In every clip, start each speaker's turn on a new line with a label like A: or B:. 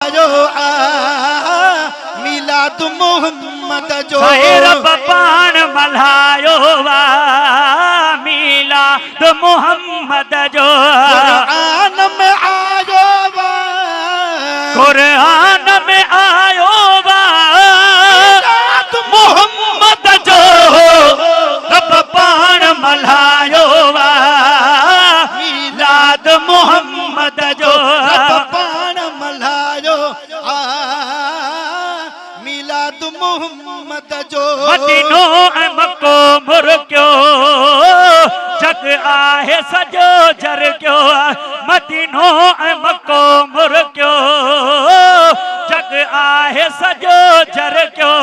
A: जो मिलाद मोहम्मद जो
B: रब पान मल्हायो वा मिलाद मोहम्मद जो
A: कुरान में आयो वा
B: कुरान में आयो वा
A: मिलाद
B: मोहम्मद जो रब पान मल्हायो वा मिलाद मोहम्मद जो
A: पान मल्हायो मिलाद मोहम्मद जो
B: मदीनो ऐं मक्को मुर्गियो जग आहे सजो जरगियो मदीनो ऐं मक्को मुर्गियो जग आहे सजो जरगियो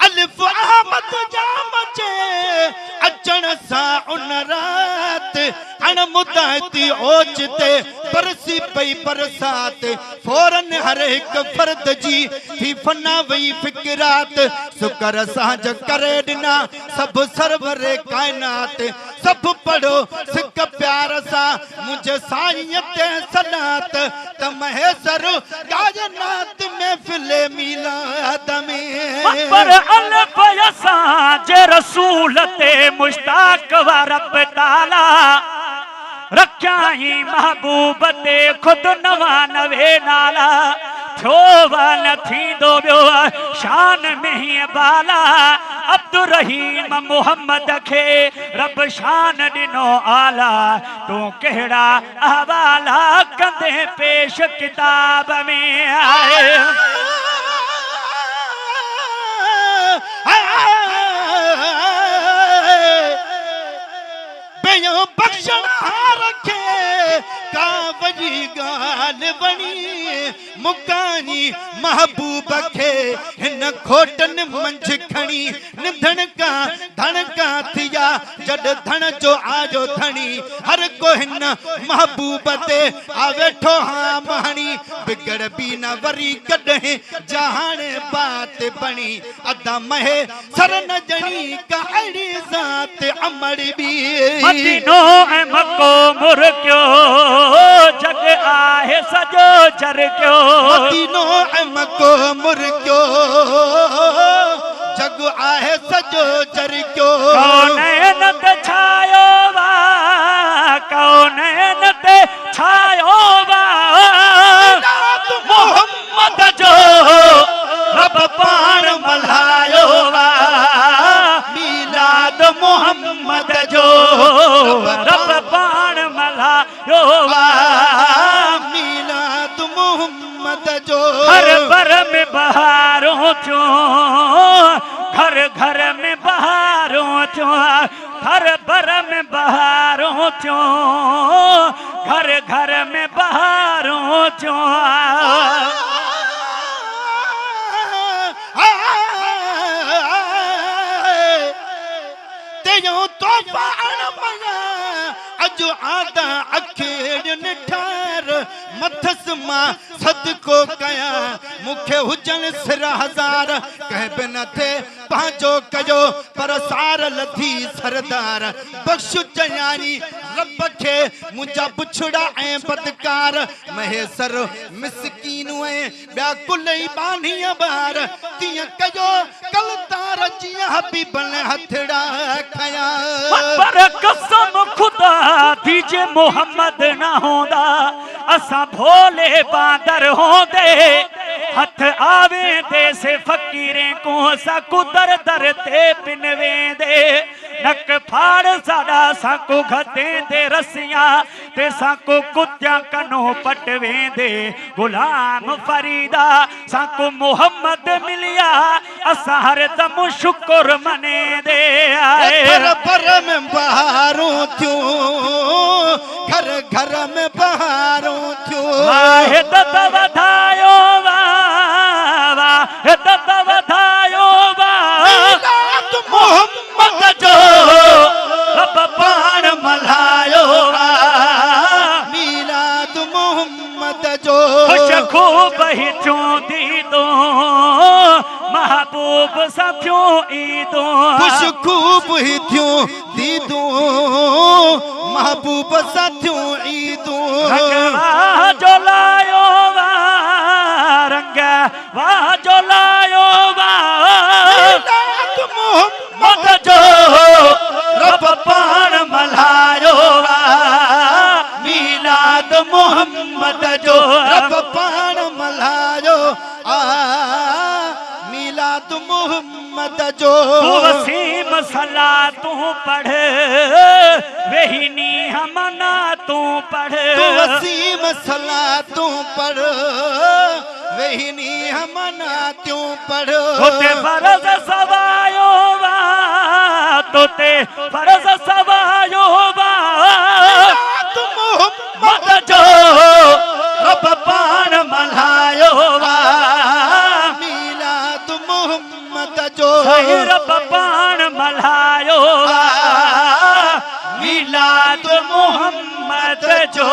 A: अलिफ अहमद जाम चे अचण सां उन रात अण मुदाती ओचते परसी पई बरसात फौरन हर एक फर्द जी थी फना वई फिक्रात शुक्र सां करे ॾिना सब सरवरे कायनात सब पढ़ो सिक प्यार सां मुझे साईं ते सनात त महेसर कायनात में फिले मिलाद में
B: पर अल्फ यसां जे रसूल ते मुश्ताक वा रब ताला रखिया ही महबूब ते खुद नवानवे नाला थियो न थींदो ॿियो शान में ही बाला अब्दुर्रहीम मोहम्मद खे रब शान ॾिनो आला तूं कहिड़ा हवाला कंदे पेश किताब में आए
A: बेयो बख्शण रखे का वजी गाल बणी मुकानी महबूब खे हिन खोटन मंझ खणी निधन का धन का थिया जड धन जो आजो धणी हर को हिन महबूब ते आ वेठो हाँ महणी बिगड़ बी न वरी कॾहिं जहाने बात बणी अदा महे सर न जणी का अड़ी ज़ात अमड़ बी
B: मदीनो ऐं मक्को मुर्गियो जग आहे सजो जरगियो
A: मदीनो ऐं मक्को मुर्गियो जग आहे सजो जरगियो
B: कौनैन ते छायो वा कौनैन ते छायो वा मोहम्मद जो रब पाण मल्हायो वा मिलाद मोहम्मद जो रब पाण मल्हायो वा
A: मिलाद मोहम्मद जो
B: हर बर में बहारों थियो घर घर में बहारों थियो हर बर में बहारों थियो घर घर में बहारों थियो
A: तेयो तोहफा अणमया अजो आदा अखेड़ निठार मथस मां सदको कया मुखे हुजन सिर हजार कह बिन थे पांचो कयो पर सार लथी सरदार बख्शु चयानी रब खे मुंजा पुछड़ा ऐं बदकार महेसर मिसकीन ऐं ॿिया कुलई बानीअ बार तीअं कयो कल तार जिया हबीबन हथड़ा खया
B: पर कसम खुदा दीजे मोहम्मद ना होंदा असा भोले बांदर होंदे हथ आवे दे से फकीरें को असा कुदर दर ते पिनवे दे नक फाड़ साड़ा साको घते दे रसियां ते साको कुत्या कनो पटवे दे गुलाम फरीदा साको मोहम्मद मिलिया असा हर दम शुक्र मने दे आए
A: पर में बहारों थियो घर घर में बहारों थियो
B: वाहे दत वधायो वा दत वधायो वा मोहम्मद जो रब पाण मल्हायो वा
A: मिलाद मोहम्मद जो
B: खुश खूब ही चूंदी दो महबूब साथियों ईदो
A: खुश खूब ख़ूब ही थियूं दीदूं महबूब सां थियूं ईदूं
B: वाह जो लायो वाह रंग वाह जो लायो वाह मत जो रब पाण मल्हायो वाह मीलाद मोहम्मद जो
A: रब पाण मल्हायो मीलाद मोहम्मद जो
B: तू वसीम सला तू पढ़ वेहिनी हमना तू पढ़
A: तू वसीम सला तू पढ़ वेहिनी हमना तू पढ़
B: तोते फर्ज सवायो वा तोते फर्ज सवायो वा मत जो रब पाण मल्हायो वा
A: मीलाद मोहम्मद जो
B: रब पाण मल्हायो वा मीलाद मोहम्मद जो